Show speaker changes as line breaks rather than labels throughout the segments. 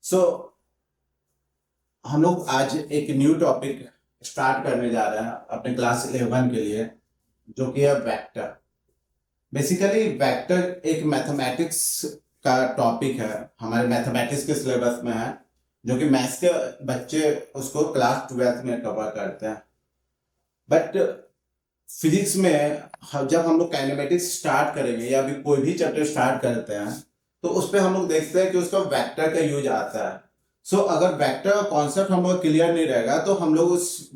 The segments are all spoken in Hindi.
सो हम लोग आज एक न्यू टॉपिक स्टार्ट करने जा रहे हैं अपने क्लास 11 के लिए, जो कि है वेक्टर। बेसिकली वेक्टर एक मैथमेटिक्स का टॉपिक है, हमारे मैथमेटिक्स के सिलेबस में है, जो कि मैथ्स के बच्चे उसको क्लास 12th में कवर करते हैं। बट फिजिक्स में जब हम लोग काइनेमेटिक्स स्टार्ट करेंगे या भी कोई भी चैप्टर स्टार्ट करते हैं तो उस पर हम लोग देखते हैं कि उसका वेक्टर का यूज आता है। सो अगर वेक्टर का कॉन्सेप्ट हम लोग क्लियर नहीं रहेगा तो हम लोग उस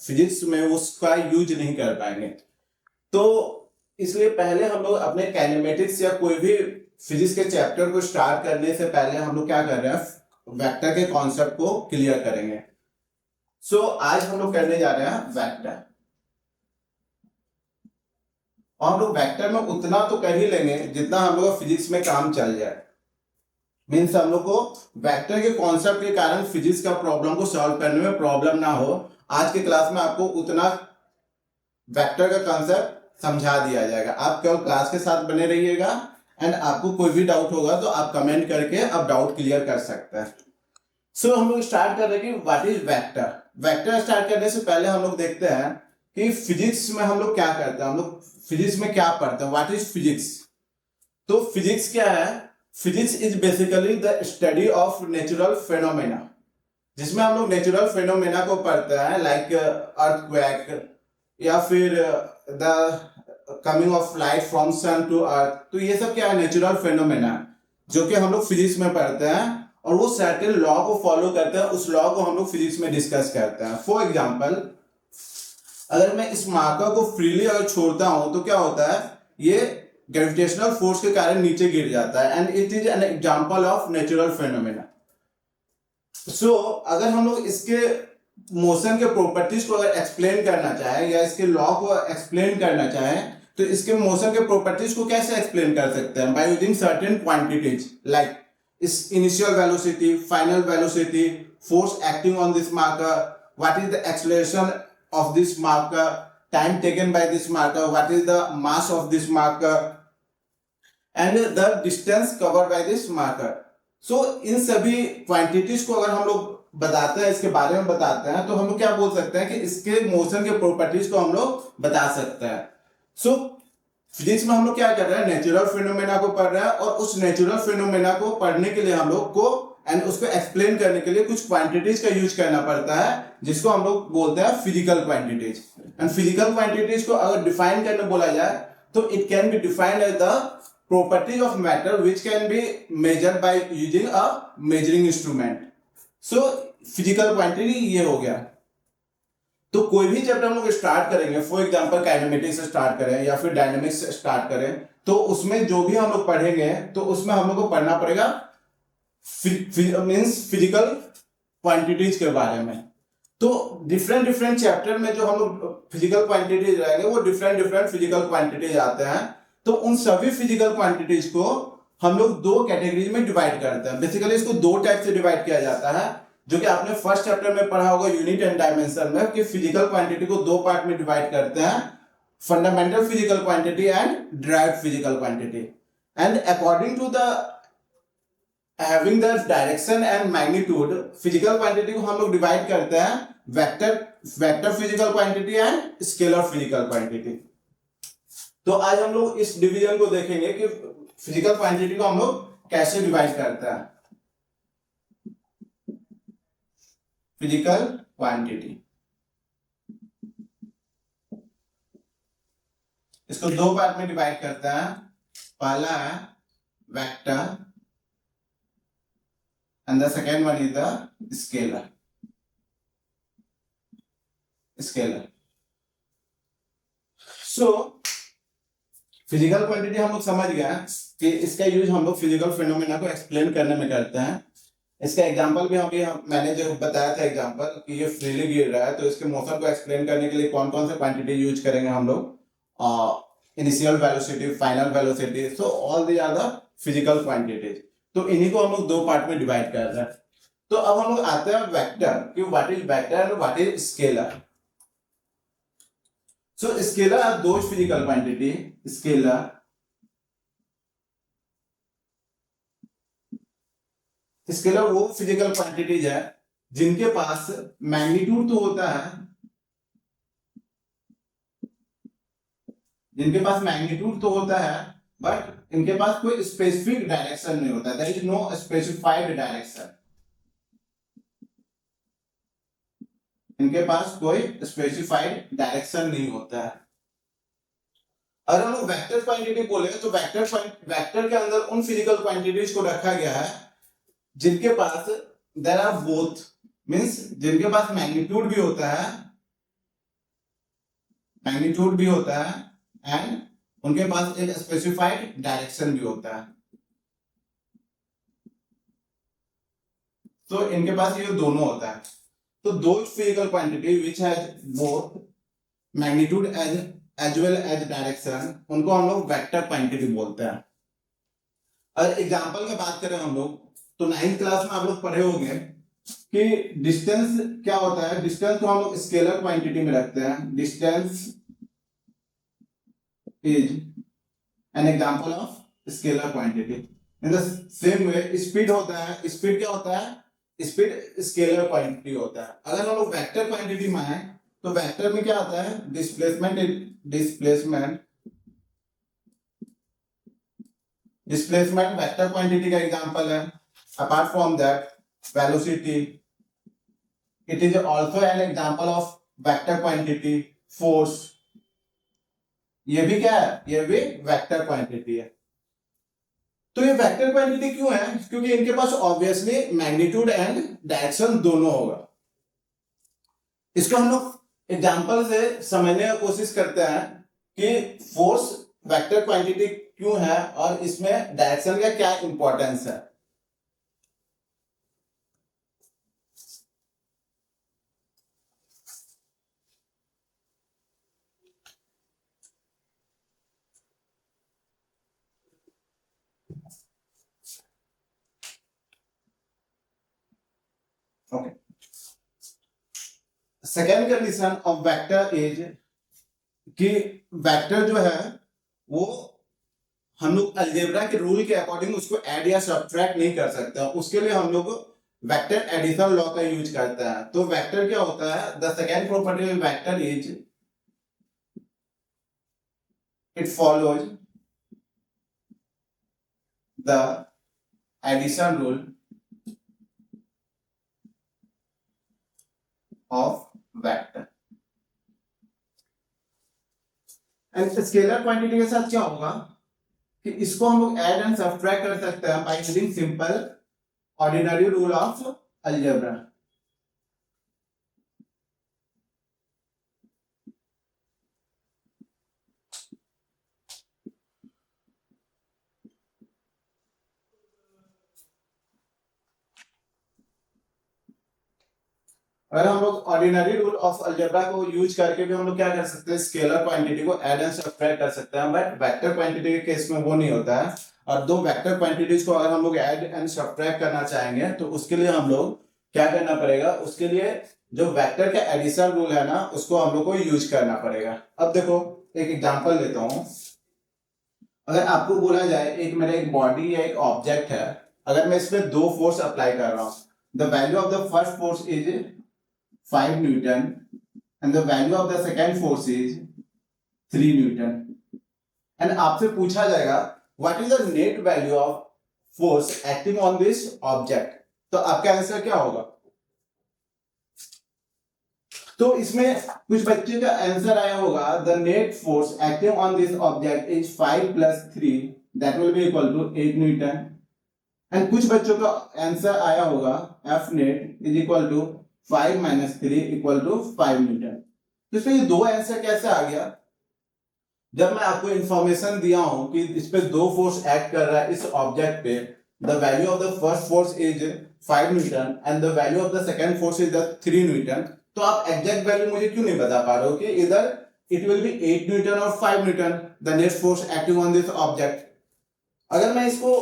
फिजिक्स में उसका यूज नहीं कर पाएंगे। तो इसलिए पहले हम लोग अपने काइनेमेटिक्स या कोई भी फिजिक्स के चैप्टर को स्टार्ट करने से पहले हम लोग क्या कर रहे हैं, वेक्टर के कॉन्सेप्ट को क्लियर करेंगे। सो आज हम लोग करने जा रहे हैं वेक्टर, और हम लोग वेक्टर में उतना तो कर ही लेंगे जितना हम लोग फिजिक्स में काम चल जाए। मीन्स हम लोग को वेक्टर के कॉन्सेप्ट के कारण फिजिक्स का प्रॉब्लम को सॉल्व करने में प्रॉब्लम ना हो। आज के क्लास में आपको उतना वेक्टर का कॉन्सेप्ट समझा दिया जाएगा। आप केवल क्लास के साथ बने रहिएगा, एंड आपको कोई भी डाउट होगा तो आप कमेंट करके आप डाउट क्लियर कर सकते हैं। सो हम लोग स्टार्ट कर रहे हैं कि what is vector. Vector start करने से पहले हम लोग देखते हैं कि फिजिक्स में हम लोग क्या करते हैं, हम लोग फिजिक्स में क्या पढ़ते हैं, व्हाट इज फिजिक्स। तो फिजिक्स क्या है? Physics is basically the study of natural phenomena, जिसमें हम लोग नेचुरल फेनोमेना को पढ़ते हैं, लाइक अर्थक्वेक या फिर the coming of light from sun to earth. तो ये सब क्या है? नेचुरल फेनोमेना, जो कि हम लोग फिजिक्स में पढ़ते हैं, और वो सर्टेन लॉ को फॉलो करते हैं। उस लॉ को हम लोग फिजिक्स में डिस्कस करते हैं। फॉर एग्जाम्पल, अगर मैं इस मार्कर को फ्रीली अगर छोड़ता हूं तो क्या होता है, ये ग्रेविटेशनल फोर्स के कारण नीचे गिर जाता है, and it is an example of natural phenomena. So अगर हम लोग इसके मोशन के प्रॉपर्टीज को अगर एक्सप्लेन करना चाहें या इसके लॉ को एक्सप्लेन करना चाहें तो इसके मोशन के प्रॉपर्टीज को कैसे एक्सप्लेन कर सकते हैं? By using certain quantities like इस initial velocity, final velocity, force acting on this marker, what is the acceleration of this marker, time taken by this marker, what is the mass of this marker, and the distance covered by this marker. So इन सभी क्वांटिटीज को अगर हम लोग बताते हैं, इसके बारे में बताते हैं, तो हम लोग क्या बोल सकते हैं कि इसके मोशन के प्रॉपर्टीज को हम लोग बता सकते हैं। सो फिजिक्स में हम लोग क्या कर रहे हैं, नेचुरल फिनोमेना को पढ़ रहे हैं, और उस नेचुरल फिनोमेना को पढ़ने के लिए हम लोग को एंड उसको एक्सप्लेन करने के लिए कुछ क्वांटिटीज का यूज करना पड़ता है, जिसको हम लोग बोलते हैं physical quantities. And physical quantities को अगर डिफाइन करने बोला जाए तो it can be defined as the properties of matter which can be measured by using a measuring instrument. So physical quantity ये हो गया। तो कोई भी चैप्टर हम लोग स्टार्ट करेंगे, फॉर एग्जांपल काइनेमेटिक्स से स्टार्ट करें या फिर डायनामिक्स से स्टार्ट करें, तो उसमें जो भी हम लोग पढ़ेंगे तो उसमें हम लोग को पढ़ना पड़ेगा मीन्स फिजिकल क्वांटिटीज के बारे में। तो डिफरेंट चैप्टर में जो हम लोग फिजिकल क्वांटिटीज रहेंगे वो डिफरेंट फिजिकल क्वांटिटीज आते हैं। तो उन सभी फिजिकल क्वांटिटीज को हम लोग दो कैटेगरीज में डिवाइड करते हैं। बेसिकली इसको दो टाइप से डिवाइड किया जाता है, जो कि आपने फर्स्ट चैप्टर में पढ़ा होगा यूनिट एंड डायमेंशन में, कि फिजिकल क्वांटिटी को दो पार्ट में डिवाइड करते हैं, fundamental physical quantity and derived physical quantity. And according to the having the direction and magnitude, physical quantity को हम लोग डिवाइड करते हैं vector physical quantity and scalar physical quantity. तो आज हम लोग इस डिवीजन को देखेंगे कि फिजिकल क्वांटिटी को हम लोग कैसे डिवाइड करते हैं। फिजिकल क्वांटिटी इसको दो पार्ट में डिवाइड करते हैं। पहला है vector and the second one is the scalar. So physical quantity हम लोग समझ गए कि इसका यूज हम लोग फिजिकल फिनोमेना को एक्सप्लेन करने में करते हैं। इसका एग्जांपल भी मैंने जो बताया था एग्जांपल कि ये फ्रीली गिर रहा है, तो इसके मोशन को एक्सप्लेन करने के लिए कौन कौन से क्वांटिटी यूज करेंगे हम लोग, initial velocity, final velocity, so all these are the physical quantities. तो इन्हीं को हम लोग दो पार्ट में डिवाइड कर रहे हैं। तो अब हम लोग आते हैं वेक्टर, कि what is vector and what is scalar. So scalar are those physical quantity, scalar scalar वो फिजिकल क्वांटिटीज है जिनके पास मैग्नीट्यूड तो होता है, जिनके पास मैग्नीट्यूड तो होता है, बट इनके पास कोई स्पेसिफिक डायरेक्शन नहीं होता, there is no specified direction. इनके पास कोई स्पेसिफाइड डायरेक्शन नहीं होता है। अगर हम लोग वेक्टर क्वांटिटी बोले तो वेक्टर के अंदर उन फिजिकल क्वांटिटीज को रखा गया है जिनके पास देयर आर बोथ, मींस जिनके पास मैग्नीट्यूड भी होता है, मैग्नीट्यूड भी होता है एंड उनके पास एक स्पेसिफाइड डायरेक्शन भी होता है। तो इनके पास ये दोनों होता है। तो दो physical quantity which has both magnitude as well as direction, उनको हम लोग वेक्टर क्वांटिटी बोलते हैं। अगर एग्जांपल की बात करें हम लोग तो 9th क्लास में आप लोग पढ़े होंगे कि डिस्टेंस क्या होता है। डिस्टेंस को हम लोग स्केलर क्वांटिटी में रखते हैं। Distance is an example of scalar quantity. In the same way speed होता है, स्पीड क्या होता है, स्पीड स्केलर क्वांटिटी होता है। अगर हम लोग वेक्टर क्वांटिटी में आए तो वेक्टर में क्या आता है, डिस्प्लेसमेंट वेक्टर क्वांटिटी का एग्जांपल है। Apart from that velocity, it is also an example of vector quantity. Force, ये भी क्या है, ये भी वेक्टर क्वांटिटी है। तो ये वेक्टर क्वांटिटी क्यों है, क्योंकि इनके पास ऑब्वियसली मैग्नीट्यूड एंड डायरेक्शन दोनों होगा। इसको हम लोग एग्जांपल से समझने की कोशिश करते हैं कि फोर्स वेक्टर क्वांटिटी क्यों है और इसमें डायरेक्शन का क्या इंपॉर्टेंस है। Okay, second condition of vector is कि वेक्टर जो है वो हम लोग अलजेब्रा के रूल के अकॉर्डिंग उसको ऐड या सब्ट्रैक्ट नहीं कर सकते। उसके लिए हम लोग वेक्टर एडिशन लॉ का यूज करते हैं। तो वेक्टर क्या होता है, the second property of vector is it follows the addition rule of vector. And scalar quantity के साथ क्या होगा कि इसको हम लोग ऐड एंड सब्ट्रैक्ट कर सकते हैं by using simple ordinary rule of algebra. अगर हम लोग ऑर्डिनरी रूल ऑफ अलजेब्रा को यूज करके भी हम लोग क्या कर सकते हैं, स्केलर क्वांटिटी को ऐड एंड सब्ट्रैक्ट कर सकते हैं, बट वेक्टर क्वांटिटी के केस में वो नहीं होता है। और दो वेक्टर क्वांटिटीज को अगर हम लोग ऐड एंड सब्ट्रैक्ट करना चाहेंगे तो उसके लिए हम लोग क्या करना पड़ेगा, उसके लिए जो वेक्टर का एडिशन रूल है ना उसको हम लोग को यूज करना पड़ेगा। अब देखो एक एग्जांपल लेता हूं। अगर आपको बोला जाए एक मेरा एक बॉडी या एक ऑब्जेक्ट है, अगर मैं इसमें दो फोर्स अप्लाई कर रहा हूं, the value of the first force is 5 Newton and the value of the second force is 3 Newton and आपसे पूछा जाएगा what is the net value of force acting on this object, तो आपका आंसर क्या होगा। तो इसमें कुछ बच्चे का आंसर आया होगा the net force acting on this object is 5 plus 3 that will be equal to 8 Newton and कुछ बच्चों का आंसर आया होगा F net is equal to 5 minus 3 equal to 5 Newton. तो इसमें ये दो आंसर कैसे आ गया, जब मैं आपको इंफॉर्मेशन दिया हूं कि इस पे दो फोर्स एक्ट कर रहा है इस ऑब्जेक्ट पे, the value of the first force is 5 newton and the value of the second force is 3 Newton, तो आप एग्जैक्ट वैल्यू मुझे क्यों नहीं बता पा रहे हो कि इधर इट विल बी 8 न्यूटन और 5 Newton the net force acting on this object. अगर मैं इसको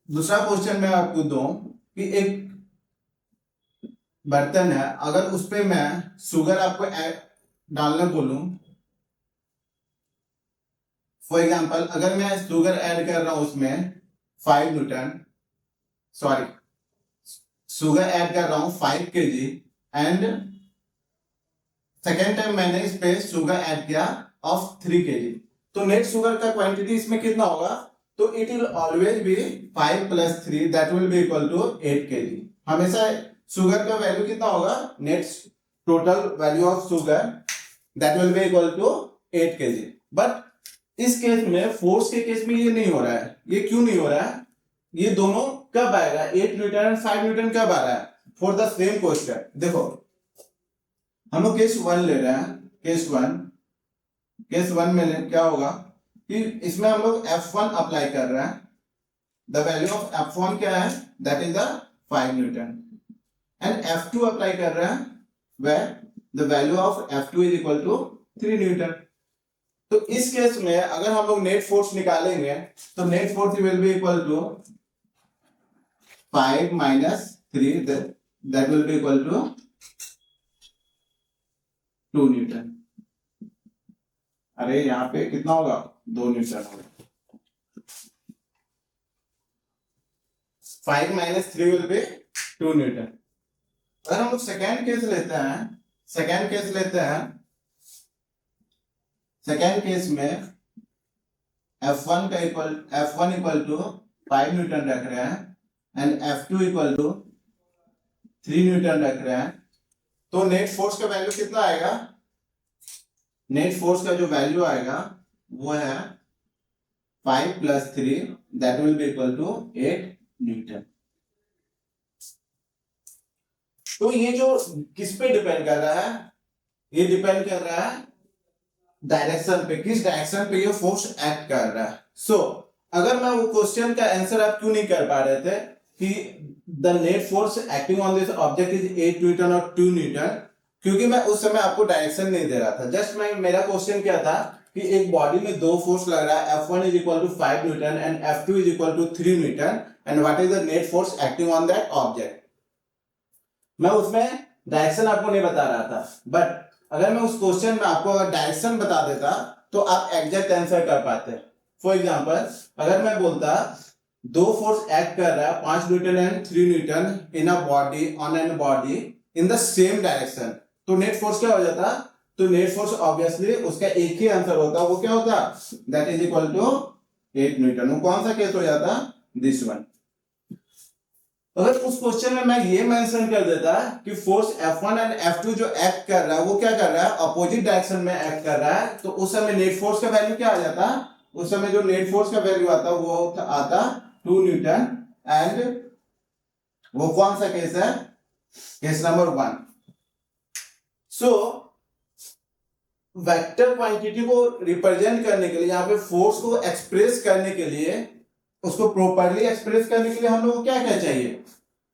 दूसरा क्वेश्चन में आपको दूं कि एक बर्तन है, अगर उस पे मैं शुगर आपको डालने बोलूं, फॉर एग्जांपल अगर मैं शुगर ऐड कर रहा हूं उसमें 5 न्यूटन, सॉरी शुगर ऐड कर रहा हूं 5 kg एंड सेकेंड टाइम मैंने इस पे शुगर ऐड किया ऑफ 3 kg, तो नेट शुगर का क्वांटिटी इसमें कितना होगा? तो it will always be 5 + 3 that will be equal to 8 kg। हमेशा शुगर का वैल्यू कितना होगा? Net total value of sugar that will be equal to 8 kg। But इस केस में, फोर्स के केस में ये नहीं हो रहा है। ये क्यों नहीं हो रहा है? ये दोनों कब आएगा? 8 न्यूटन एंड 5 न्यूटन कब आ रहा है? फॉर द सेम क्वेश्चन देखो, हम लोग केस 1 ले रहे हैं। केस वन में क्या होगा कि इसमें हम लोग F1 अप्लाई कर रहे हैं। द वैल्यू ऑफ F1 क्या है? That is the 5 newton. And F2 apply कर रहे हैं, where the value of F2 is equal to 3 Newton. तो इस केस में अगर हम लोग नेट फोर्स निकालेंगे तो net force will be equal to 5 - 3 that will be equal to 2 newton. अरे यहाँ पे कितना होगा? 2 न्यूटन होगा। 5 - 3 विल बी 2 न्यूटन। अगर हम लोग सेकेंड केस लेते में F1 इक्वल टू 5 न्यूटन रख रहे हैं and F2 equal to 3 Newton रख रहे हैं, तो नेट फोर्स का वैल्यू कितना आएगा? नेट फोर्स का जो वैल्यू आएगा वो है 5 + 3 that will be equal to 8 newton. तो ये जो किस पे डिपेंड कर रहा है? ये डिपेंड कर रहा है डायरेक्शन पे, किस डायरेक्शन पे ये फोर्स एक्ट कर रहा है। सो अगर मैं वो क्वेश्चन का आंसर आप क्यों नहीं कर पा रहे थे कि the net force acting on this object is 8 Newton और 2 न्यूटन, क्योंकि मैं उस समय आपको डायरेक्शन नहीं दे रहा था। जस्ट मेरा क्वेश्चन क्या था कि एक बॉडी में दो फोर्स लग रहा है, F1 is equal to 5 newton and F2 is equal to 3 newton, and what is the net force acting on that object. मैं उसमें डायरेक्शन आपको नहीं बता रहा था, बट अगर मैं उस क्वेश्चन में आपको अगर डायरेक्शन बता देता तो आप एग्जैक्ट आंसर कर पाते। फॉर एग्जांपल, अगर मैं बोलता दो फोर्स एक्ट कर रहा है 5 newton and 3 Newton in a body, on an body in the same direction, तो नेट फोर्स क्या हो जाता? तो नेट फोर्स ऑब्वियसली उसका एक ही आंसर होता, वो क्या होता? That is equal to 8 newton. वो कौन सा केस हो जाता? This one. अगर उस क्वेश्चन में मैं ये मेंशन कर देता कि फोर्स F1 एंड F2 जो एक्ट कर रहा है वो क्या कर रहा है? अपोजिट डायरेक्शन में एक्ट कर रहा है, तो उस समय नेट फोर्स का वैल्यू क्या आ जाता? उस समय जो नेट फोर्स का वैल्यू आता वो आता 2 न्यूटन। एंड वो कौन सा केस है? Case number 1। So vector quantity को रिप्रेजेंट करने के लिए, यहाँ पे फोर्स को एक्सप्रेस करने के लिए, उसको प्रॉपर्ली एक्सप्रेस करने के लिए हम लोग को क्या क्या चाहिए?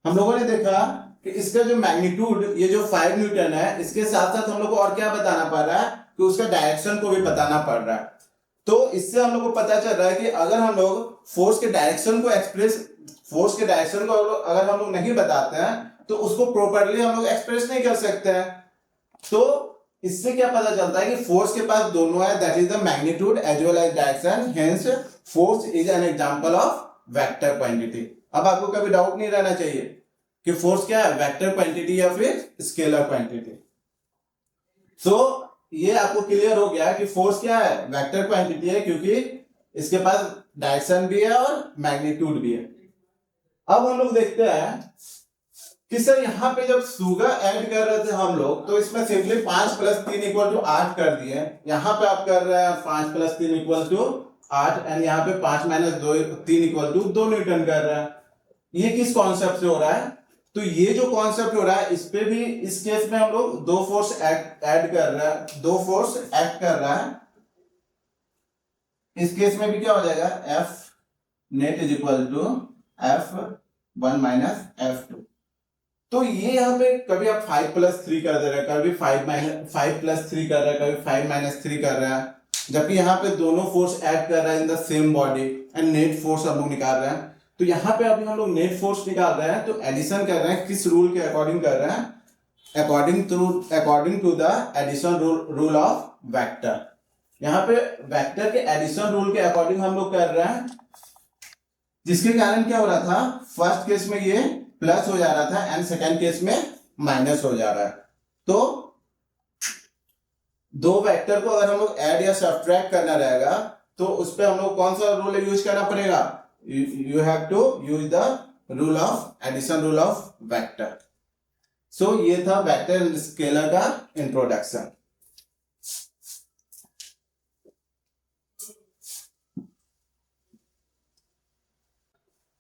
हम लोगों ने देखा कि इसका जो मैग्नीट्यूड, ये जो 5 न्यूटन है, इसके साथ साथ हम लोग को और क्या बताना पड़ रहा है कि उसका डायरेक्शन को भी बताना पड़ रहा है। तो इससे हम लोग को पता चल रहा है कि अगर हम लोग फोर्स के डायरेक्शन को अगर हम लोग नहीं बताते हैं तो उसको प्रॉपर्ली हम लोग एक्सप्रेस नहीं कर सकते हैं। तो इससे क्या पता चलता है कि फोर्स के पास दोनों है, that is the magnitude as well as direction, hence force is an example of vector quantity. अब आपको कभी डाउट नहीं रहना चाहिए कि फोर्स क्या है, वेक्टर क्वांटिटी या फिर स्केलर क्वांटिटी। सो ये आपको क्लियर हो गया कि फोर्स क्या है, वेक्टर क्वांटिटी है, क्योंकि इसके पास डायरेक्शन भी है और मैग्नीट्यूड भी है। अब हम लोग देखते हैं कि सर यहाँ पे जब शुगर ऐड कर रहे थे हम लोग, तो इसमें सिंपली 5 + 3 = 8 कर दिए। यहाँ पे आप कर रहे हैं 5 + 3 = 8, एंड यहाँ पे 5 - 2 3 = 2 न्यूटन कर रहा है। ये किस कॉन्सेप्ट से हो रहा है? तो ये जो कॉन्सेप्ट हो रहा है, इस पे भी, इस केस में हम लोग दो फोर्स ऐड कर रहे हैं, दो फोर्स एक्ट कर रहा है। इस केस में भी क्या हो जाएगा? F net is equal to F1 - F2। तो ये यहाँ पे कभी आप 5 + 3 कर दे रहे हैं, कभी 5 + 3 कर रहे हैं, कभी 5 - 3 कर रहे हैं, जबकि यहाँ पे दोनों फोर्स ऐड कर रहे हैं इन the same body, and net force हम लोग निकाल रहे हैं। तो यहाँ पे अभी हम लोग नेट फोर्स निकाल रहे हैं, तो एडिशन कर रहे हैं, किस रूल के अकॉर्डिंग कर रहे हैं? According to the addition rule of vector. यहाँ पे वेक्टर के एडिशन रूल के अकॉर्डिंग हम लोग कर रहे हैं, जिसके कारण क्या हो रहा था? फर्स्ट केस में ये प्लस हो जा रहा था एंड सेकेंड केस में माइनस हो जा रहा है। तो दो वेक्टर को अगर हम लोग ऐड या सब्ट्रैक्ट करना रहेगा तो उस पर हम लोग कौन सा रूल यूज करना पड़ेगा? You have to use the rule of addition, rule of vector. So ये था वेक्टर एंड स्केलर का इंट्रोडक्शन।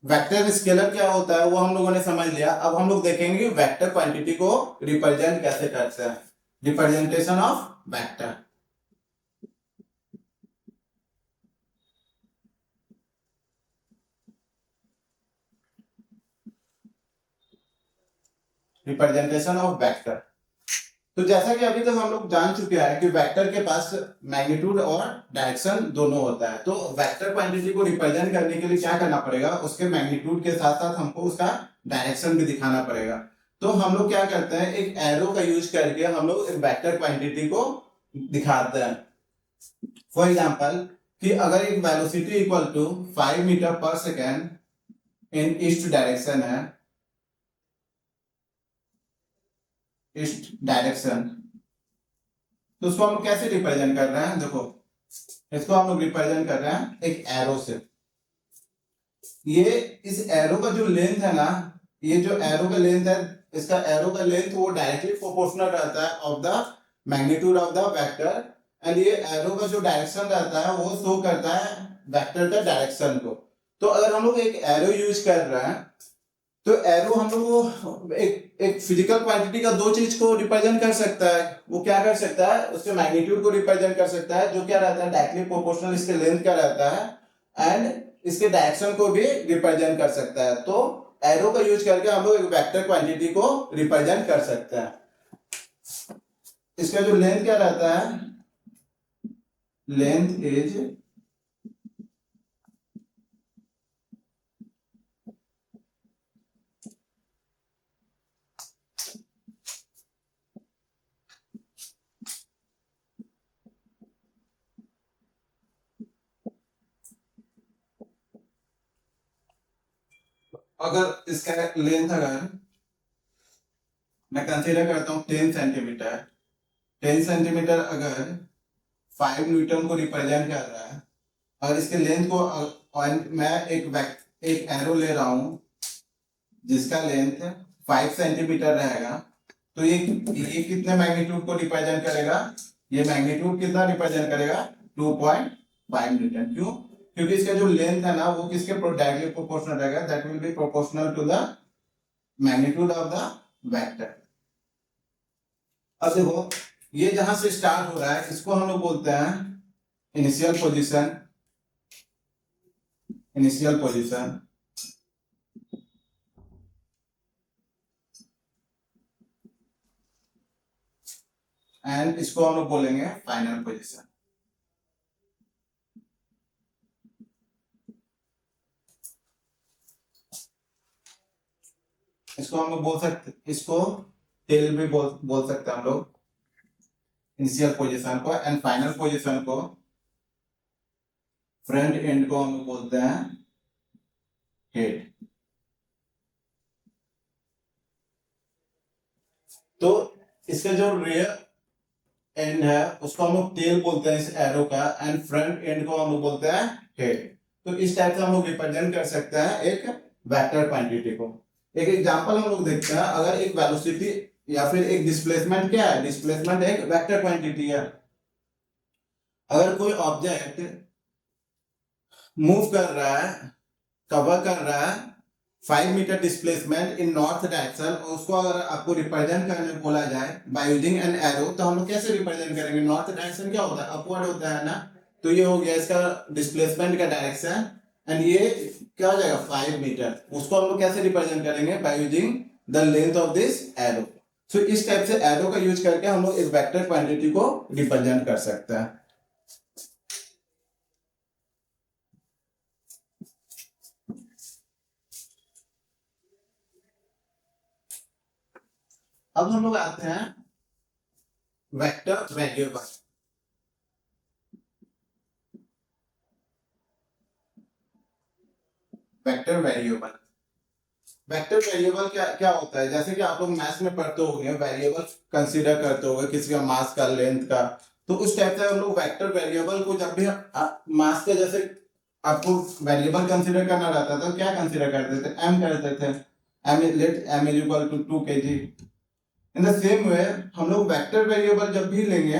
वेक्टर स्केलर क्या होता है वो हम लोगों ने समझ लिया। अब हम लोग देखेंगे कि वेक्टर क्वांटिटी को रिप्रेजेंट कैसे करते हैं, representation of vector. Representation of vector. तो जैसा कि अभी तक हम लोग जान चुके हैं कि वेक्टर के पास मैग्नीट्यूड और डायरेक्शन दोनों होता है। तो वेक्टर क्वांटिटी को रिप्रेजेंट करने के लिए क्या करना पड़ेगा, उसके मैग्नीट्यूड के साथ साथ हमको उसका डायरेक्शन भी दिखाना पड़ेगा। तो हम लोग क्या करते हैं, एक एरो का यूज करके हम लोग एक वेक्टर क्वांटिटी को दिखाते हैं। फॉर एग्जाम्पल कि अगर एक वेलोसिटी इक्वल टू 5 मीटर पर सेकेंड इन ईस्ट डायरेक्शन है, ईस्ट डायरेक्शन, तो उसको हम लोग कैसे रिप्रेजेंट कर रहे हैं? देखो इसको हम लोग रिप्रेजेंट कर रहे हैं एक एरो से। ये इस एरो का जो लेंथ है ना, ये जो एरो का लेंथ है, इसका एरो का लेंथ वो डायरेक्टली प्रोपोर्शनल रहता है of the magnitude of the vector. And ये एरो का जो डायरेक्शन रहता है वो शो करता है वेक्टर का डायरेक्शन को। तो अगर हम लोग एक एरो यूज कर रहे हैं तो एरो हम लोग एक फिजिकल क्वांटिटी का दो चीज को रिप्रेजेंट कर सकता है। वो क्या कर सकता है, उसके मैग्नीट्यूड को रिप्रेजेंट कर सकता है जो क्या रहता है डायरेक्टली प्रोपोर्शनल इसके लेंथ का रहता है, एंड इसके डायरेक्शन को भी रिप्रेजेंट कर सकता है। तो एरो का यूज करके हम लोग एक वेक्टर क्वांटिटी को रिप्रेजेंट कर सकते हैं। इसका जो लेंथ क्या रहता है, लेंथ इज अगर इसका लेंथ अगर मैं कंसीडर करता हूं 10 सेंटीमीटर, 10 सेंटीमीटर अगर 5 न्यूटन को रिप्रेजेंट कर रहा है, और इसके लेंथ को और मैं एक एरो ले रहा हूं जिसका लेंथ 5 सेंटीमीटर रहेगा, तो ये कितने मैग्नीट्यूड को रिप्रेजेंट करेगा? ये मैग्नीट्यूड कितना रिप्रेजेंट करेगा? 2.5 न्यूटन। क्यों? क्योंकि इसका जो लेंथ है ना वो किसके डायरेक्टली प्रोपोर्शनल रहेगा, that will be proportional to the magnitude of the vector. अब देखो ये जहां से स्टार्ट हो रहा है इसको हम लोग बोलते हैं initial position, initial position. And इसको हम लोग बोलेंगे फाइनल पोजीशन। इसको हम लोग बोल सकते, इसको टेल भी बोल सकते हैं हम लोग इनिशियल पोजीशन को, एंड फाइनल पोजीशन को, फ्रंट एंड को हम लोग बोलते हैं हेड। तो इसका जो रियर एंड है उसको हम लोग टेल बोलते हैं इस एरो का, एंड फ्रंट एंड को हम लोग बोलते हैं हेड। तो इस टाइप से हम लोग रिप्रेजेंट कर सकते हैं एक वेक्टर क्वांटिटी को। एक एग्जांपल हम लोग देखते हैं, अगर एक वेलोसिटी या फिर एक डिस्प्लेसमेंट, क्या है डिस्प्लेसमेंट, एक वेक्टर क्वांटिटी है। अगर कोई ऑब्जेक्ट मूव कर रहा है, कवर कर रहा है 5 metre displacement in north direction, उसको अगर आपको रिप्रेजेंट करने बोला जाए बाय यूजिंग एन एरो, तो हम लोग कैसे रिप्रेजेंट करेंगे? नॉर्थ डायरेक्शन क्या होता है, अपवर्ड होता है ना। तो ये हो गया इसका डिस्प्लेसमेंट का डायरेक्शन, एंड ये क्या हो जाएगा 5 मीटर। उसको हम लोग कैसे रिप्रेजेंट करेंगे? By using the length of this arrow. So इस टाइप से एरो का यूज करके हम लोग एक वेक्टर क्वांटिटी को रिप्रेजेंट कर सकते हैं। अब हम लोग आते हैं vector variable. Vector variable vector variable क्या क्या होता है, जैसे कि आप लोग मैथ्स में पढ़ते होंगे, वेरिएबल कंसीडर करते होंगे किसी का मास का, लेंथ का, तो उस टाइप से हम लोग वेक्टर वेरिएबल को जब भी मास के जैसे आपको वेरिएबल कंसीडर करना रहता था तो क्या कंसीडर करते थे, एम करते थे, M is equal to 2 kg। In the same way हम लोग वेक्टर वेरिएबल जब भी लेंगे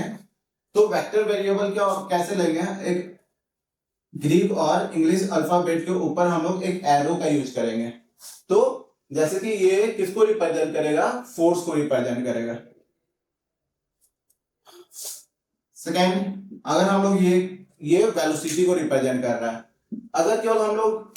तो वेक्टर वेरिएबल क्या कैसे लेंगे, एक ग्रीक और इंग्लिश अल्फाबेट के ऊपर हम लोग एक एरो का यूज करेंगे। तो जैसे कि ये किसको रिप्रेजेंट करेगा, फोर्स को रिप्रेजेंट करेगा। सेकेंड, अगर हम लोग ये वेलोसिटी को रिप्रेजेंट कर रहा है, अगर केवल हम लोग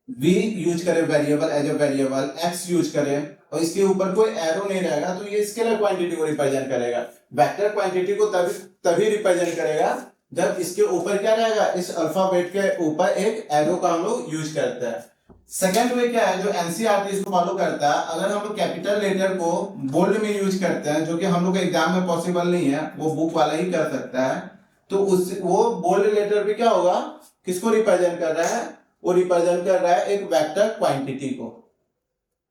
v यूज करें variable as a variable, x use करें और इसके ऊपर कोई एरो नहीं रहेगा तो ये स्केलर क्वांटिटी को रिप्रेजेंट करेगा। वेक्टर क्वांटिटी को तभी रिप्रेजेंट करेगा जब इसके ऊपर क्या रहेगा, इस अल्फाबेट के ऊपर एक एरो का हम लोग यूज करते हैं। सेकेंड वे क्या है जो एनसीईआरटी इसको फॉलो करता है, अगर हम लोग कैपिटल लेटर को बोल्ड में यूज करते हैं, जो कि हम लोग एग्जाम में पॉसिबल नहीं है, वो बुक वाला ही कर सकता है, तो उस वो बोल्ड लेटर भी क्या होगा, किसको रिप्रेजेंट कर रहा है, वो रिप्रेजेंट कर रहा है एक वेक्टर क्वांटिटी को।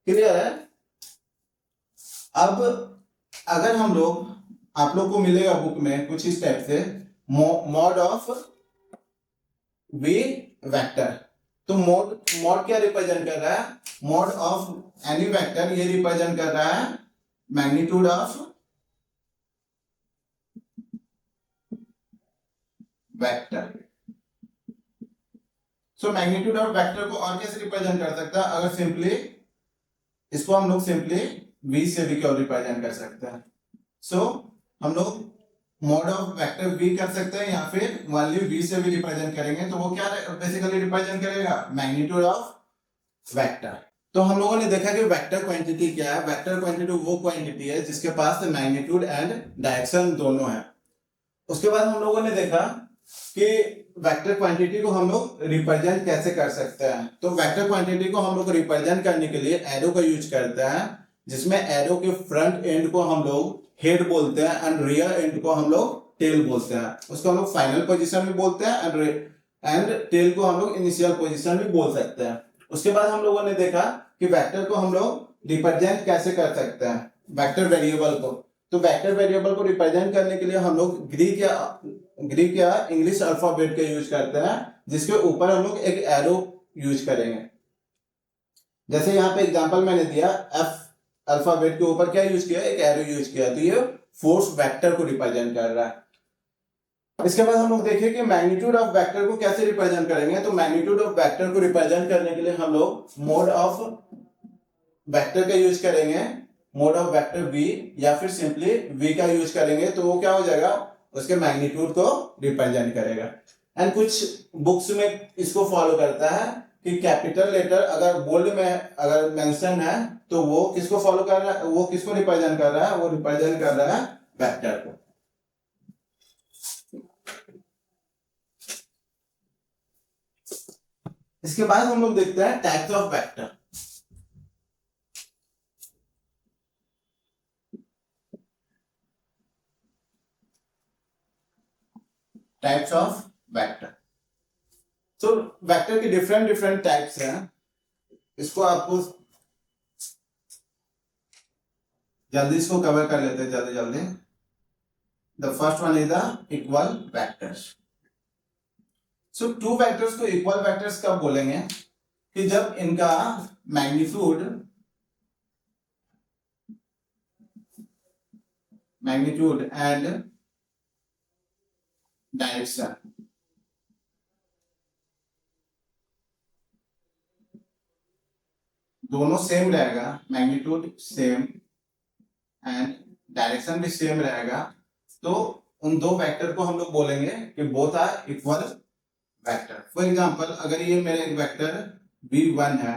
क्लियर है। अब अगर हम लोग, आप लोग को मिलेगा बुक में कुछ इस टाइप से, मॉड ऑफ वी वेक्टर, तो मॉड क्या रिप्रेजेंट कर रहा है, मॉड ऑफ एनी वेक्टर, ये रिप्रेजेंट कर रहा है magnitude of vector. So magnitude of vector को और कैसे रिप्रेजेंट कर सकता है, अगर सिंपली इसको हम लोग सिंपली v से भी क्यों रिप्रेजेंट कर सकते हैं। सो हम लोग मॉड ऑफ वेक्टर v कर सकते हैं या फिर वैल्यू v से भी रिप्रेजेंट करेंगे, तो वो क्या बेसिकली रिप्रेजेंट करेगा, मैग्नीट्यूड ऑफ वेक्टर। तो हम लोगों ने देखा कि वेक्टर क्वांटिटी क्या है, वेक्टर क्वांटिटी वो क्वांटिटी है जिसके पास मैग्नीट्यूड एंड डायरेक्शन दोनों है। उसके बाद हम लोगों ने देखा कि वेक्टर क्वांटिटी को हम लोग रिप्रेजेंट कैसे कर सकते हैं। तो वेक्टर क्वांटिटी को हम लोग रिप्रेजेंट करने के लिए एरो का यूज करते हैं, जिसमें एरो के फ्रंट एंड को हम लोग हेड बोलते हैं एंड रियर एंड को हम लोग टेल बोलते हैं। उसको हम लोग फाइनल पोजीशन भी बोलते हैं एंड टेल को हम लोग इनिशियल पोजीशन भी बोल सकते हैं। उसके बाद हम लोगों ने देखा कि वेक्टर को हम लोग रिप्रेजेंट कैसे कर सकते हैं, वेक्टर वेरिएबल को। तो वेक्टर वेरिएबल को रिप्रेजेंट करने के लिए हम लोग ग्रीक या इंग्लिश अल्फाबेट का यूज करते हैं, जिसके ऊपर हम लोग एक एरो यूज करेंगे। जैसे यहाँ पे एग्जांपल मैंने दिया, एफ अल्फाबेट के ऊपर क्या यूज किया, एक एरो यूज किया, तो ये फोर्स वेक्टर को रिप्रेजेंट कर रहा है। इसके बाद हम लोग देखें कि मैग्नीट्यूड ऑफ वेक्टर को कैसे रिप्रेजेंट करेंगे। तो मैग्नीट्यूड ऑफ वेक्टर को रिप्रेजेंट करने के लिए हम लोग मोड ऑफ वेक्टर का यूज करेंगे, मोड ऑफ वेक्टर v, या फिर सिंपली v का यूज करेंगे, तो वो क्या हो जाएगा, उसके मैग्नीट्यूड को रिप्रेजेंट करेगा। एंड कुछ बुक्स में इसको फॉलो करता है कि कैपिटल लेटर अगर बोल्ड में अगर मेंशन है तो वो किसको फॉलो कर रहा है, वो किसको रिप्रेजेंट कर रहा है, वो रिप्रेजेंट कर रहा है वेक्टर को। इसके बाद हम लोग देखते हैं types of vector. Types of vector, तो वेक्टर के डिफरेंट डिफरेंट टाइप्स हैं। इसको आपको जल्दी इसको कवर कर लेते हैं जल्दी जल्दी। The first one is the equal vectors. So to vectors को इक्वल वेक्टर्स कब बोलेंगे, कि जब इनका मैग्नीट्यूड एंड डायरेक्शन दोनों सेम रहेगा, मैग्नीट्यूड सेम एंड डायरेक्शन भी सेम रहेगा, तो उन दो वेक्टर को हम लोग बोलेंगे कि both are equal vector. For example, अगर ये मेरा एक वेक्टर v1 है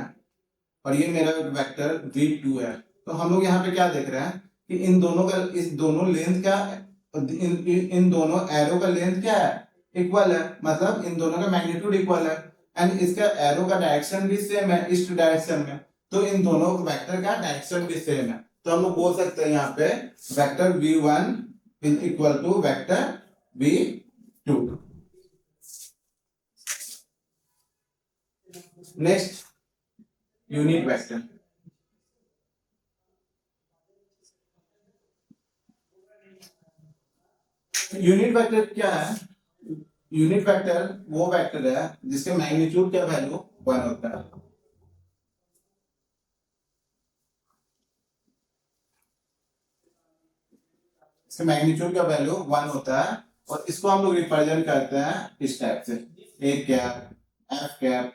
और ये मेरा वेक्टर v2 है, तो हम लोग यहाँ पे क्या देख रहे हैं कि इन दोनों का, इस दोनों लेंथ का, इन दोनों एरो का लेंथ क्या है, इक्वल है, मतलब इन दोनों का मैग्नीट्यूड इक्वल है एंड इसका एरो का डायरेक्शन भी सेम है ईस्ट डायरेक्शन में, तो इन दोनों वेक्टर का डायरेक्शन भी सेम है। तो हम लोग बोल सकते हैं यहाँ पे vector v1 is equal to vector v2। Next, unit vector. Unit vector क्या है? यूनिट वेक्टर वो वेक्टर है जिसके मैग्नीट्यूड का वैल्यू 1 होता है। इसके मैग्नीट्यूड का वैल्यू 1 होता है और इसको हम लोग रिप्रेजेंट करते हैं इस टाइप से, ए कैप एफ कैप।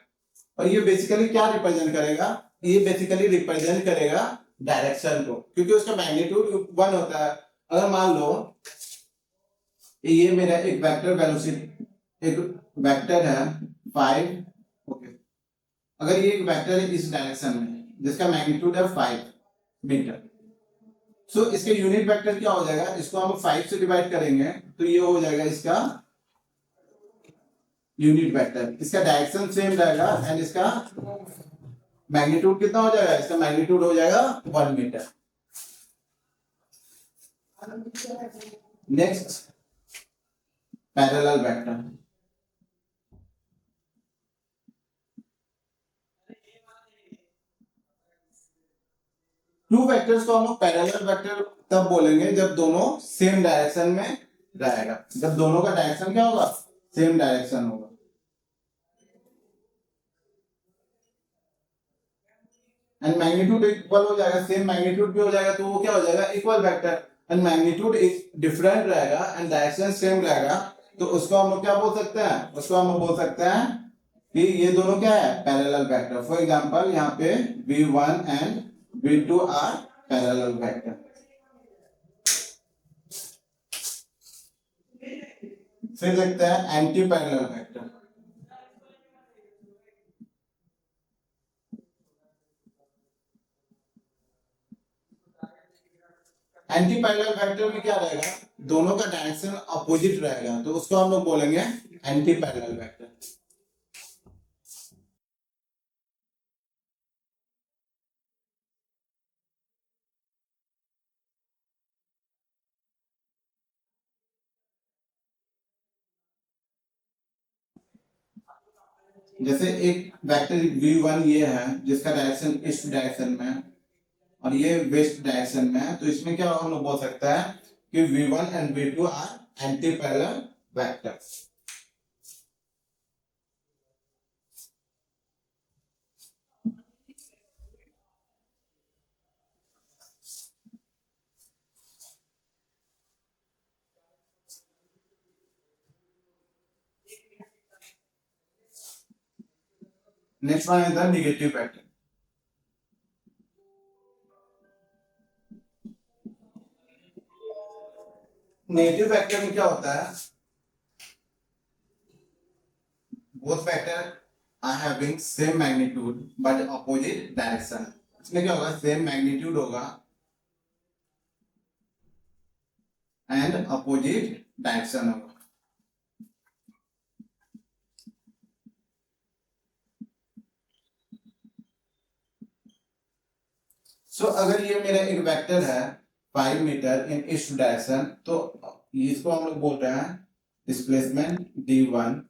और ये बेसिकली क्या रिप्रेजेंट करेगा? ये बेसिकली रिप्रेजेंट करेगा डायरेक्शन को, क्योंकि उसका मैग्नीट्यूड 1 होता है। अगर मान लो ये मेरा एक वेक्टर वेलोसिटी, एक वेक्टर है 5, ओके। अगर ये एक वेक्टर है इस डायरेक्शन में जिसका मैग्नीट्यूड है 5 मीटर, सो इसके यूनिट वेक्टर क्या हो जाएगा? इसको हम 5 से डिवाइड करेंगे तो ये हो जाएगा इसका यूनिट वेक्टर। इसका डायरेक्शन सेम रहेगा एंड इसका मैग्नीट्यूड कितना हो जाएगा? इसका मैग्नीट्यूड हो जाएगा 1 metre. Next parallel vector. Two vectors को हम लोग पैरेलल वेक्टर तब बोलेंगे जब दोनों सेम डायरेक्शन में रहेगा, जब दोनों का डायरेक्शन क्या होगा? सेम डायरेक्शन होगा। एंड मैग्नीट्यूड इक्वल हो जाएगा, सेम मैग्नीट्यूड भी हो जाएगा तो वो क्या हो जाएगा? Equal vector. And magnitude different रहेगा एंड डायरेक्शन सेम रहेगा तो उसको हम लोग क्या बोल सकते हैं? उसको हम लोग बोल सकते हैं कि ये दोनों क्या है? Parallel vector. फॉर एग्जांपल यहाँ पे v1 and v2 are parallel vector. फिर देखते हैं anti parallel vector. Anti parallel vector में क्या रहेगा? दोनों का डायरेक्शन अपोजिट रहेगा तो उसको हम लोग बोलेंगे एंटी पैरेलल वेक्टर। जैसे एक वेक्टर v1 ये है जिसका डायरेक्शन ईस्ट डायरेक्शन में है और ये वेस्ट डायरेक्शन में है, तो इसमें क्या हम लोग बोल सकते हैं कि v1 and v2 are anti parallel vector. Next one is the negative vector. Negative vector में क्या होता है? Both vector are having same magnitude but opposite direction. इसमें क्या होगा? सेम मैग्नीट्यूड होगा एंड अपोजिट डायरेक्शन होगा। सो अगर ये मेरा एक वेक्टर है 5 मीटर इन ईस्ट डायरेक्शन तो इसको हम लोग बोल रहे हैं displacement d1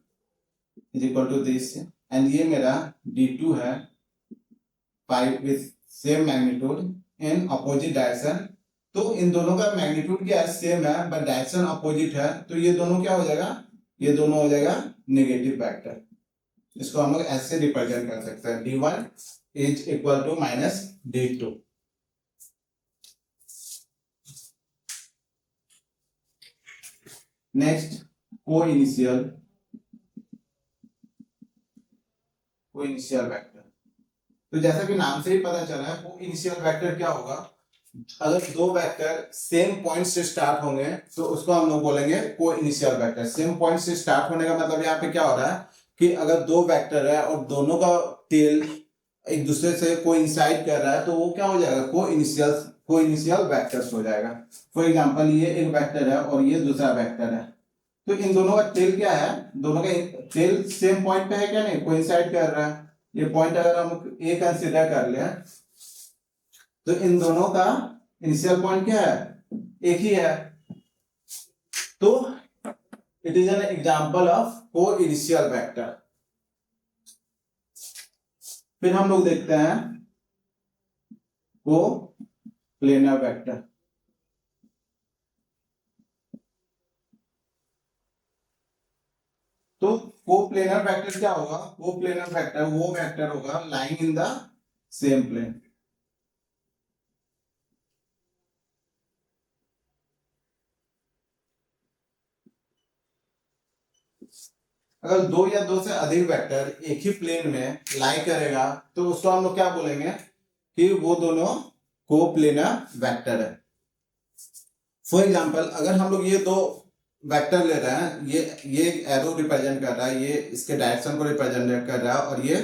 is equal to this, and ये मेरा d2 है 5 with same magnitude in opposite direction. तो इन दोनों का मैग्नीट्यूड क्या है? सेम है बट डायरेक्शन अपोजिट है तो ये दोनों क्या हो जाएगा? ये दोनों हो जाएगा नेगेटिव वेक्टर। इसको हम लोग ऐसे रिप्रेजेंट कर सकते हैं d1 is equal to minus d2। Next coinitial vector. तो जैसा कि नाम से ही पता चला है कोइनिशियल वेक्टर क्या होगा? अगर दो वेक्टर सेम पॉइंट से स्टार्ट होंगे तो उसको हम लोग बोलेंगे कोइनिशियल वेक्टर। सेम पॉइंट से स्टार्ट होने का मतलब यहाँ पे क्या हो रहा है कि अगर दो वेक्टर है और दोनों का टेल एक दूसरे से कोइंसाइड कर रहा है तो वो क्या हो जाएगा? कोइनिशियल वेक्टर्स हो जाएगा। फॉर एग्जांपल ये एक वेक्टर है और ये दूसरा वेक्टर है तो इन दोनों का टेल क्या है? दोनों का टेल सेम पॉइंट पे है क्या? नहीं, कोइंसाइड कर रहा है। ये पॉइंट अगर हम ए कंसीडर कर ले तो इन दोनों का इनिशियल पॉइंट क्या है? एक ही है। तो it is an example of coinitial vector. फिर हम लोग देखते हैं को प्लेनर वेक्टर। तो कोप्लेनर वेक्टर क्या होगा? कोप्लेनर वेक्टर वो वेक्टर होगा lying in the same plane. अगर दो या दो से अधिक वेक्टर एक ही प्लेन में लाई करेगा तो उसको हम लोग क्या बोलेंगे कि वो दोनों कोप्लेनर वेक्टर है। फॉर एग्जांपल, अगर हम लोग ये दो वेक्टर ले रहे हैं, ये एरो रिप्रेजेंट कर रहा है, ये इसके डायरेक्शन को रिप्रेजेंट कर रहा है और ये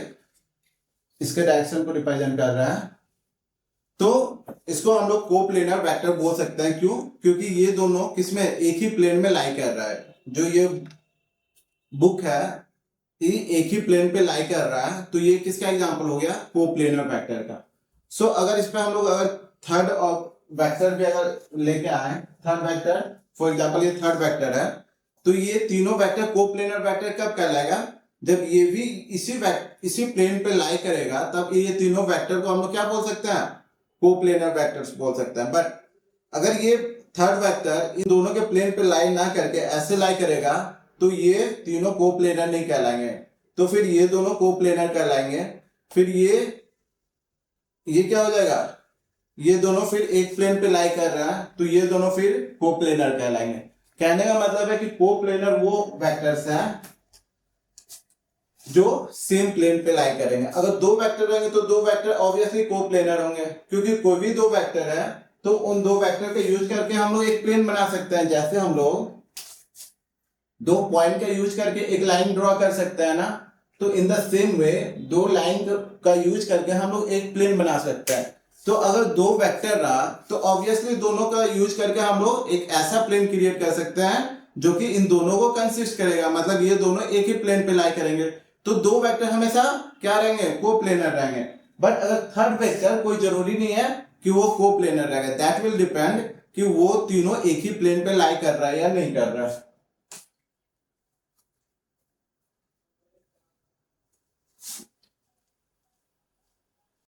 इसके डायरेक्शन को रिप्रेजेंट कर रहा है, तो इसको हम लोग कोप्लेनर वेक्टर बोल सकते हैं। क्यों? क्योंकि ये दोनों किसमें एक ही प्लेन में लाई कर रहा है। जो ये बुक है ये एक ही प्लेन पे लाई कर रहा है, तो ये किसका एग्जांपल हो गया? कोप्लेनर वेक्टर का। सो अगर इस पे हम लोग अगर थर्ड वेक्टर भी अगर लेके आए, थर्ड वेक्टर फॉर एग्जांपल ये थर्ड वेक्टर है, तो ये तीनों वेक्टर कोप्लेनर वेक्टर कब कहलाएगा? जब ये भी इसी प्लेन पे लाई करेगा, तब ये तीनों वेक्टर को हम लोग क्या बोल सकते हैं? कोप्लेनर वेक्टर्स बोल सकते हैं। बट अगर ये थर्ड वेक्टर इन दोनों के प्लेन पे लाई ना करके ऐसे लाई करेगा, तो ये तीनों कोप्लेनर नहीं कहलाएंगे। तो फिर ये दोनों कोप्लेनर कहलाएंगे। फिर ये क्या हो जाएगा? ये दोनों फिर एक प्लेन पे लाई कर रहा है, तो ये दोनों फिर कोप्लेनर कहलाएंगे। कहने का मतलब है कि कोप्लेनर वो वेक्टर्स हैं जो सेम प्लेन पे लाई करेंगे। अगर दो वेक्टर रहेंगे तो दो वेक्टर ऑब्वियसली कोप्लेनर होंगे, क्योंकि कोई भी दो वेक्टर है तो उन दो वेक्टर का यूज करके हम लोग एक प्लेन बना सकते हैं। जैसे हम लोग दो पॉइंट का यूज करके एक लाइन ड्रॉ कर सकते हैं ना, तो इन द सेम वे दो लाइन का यूज करके हम लोग एक प्लेन बना सकते हैं। तो अगर दो वेक्टर रहा तो ऑब्वियसली दोनों का यूज करके हम लोग एक ऐसा प्लेन क्रिएट कर सकते हैं जो कि इन दोनों को कंसिस्ट करेगा, मतलब ये दोनों एक ही प्लेन पे लाई करेंगे। तो दो वेक्टर हमेशा क्या रहेंगे? कोप्लेनर रहेंगे। बट अगर थर्ड वेक्टर कोई जरूरी नहीं है कि वो कोप्लेनर रहेगा, दैट विल डिपेंड कि वो तीनों एक ही प्लेन पे लाई कर रहा है या नहीं कर रहा है।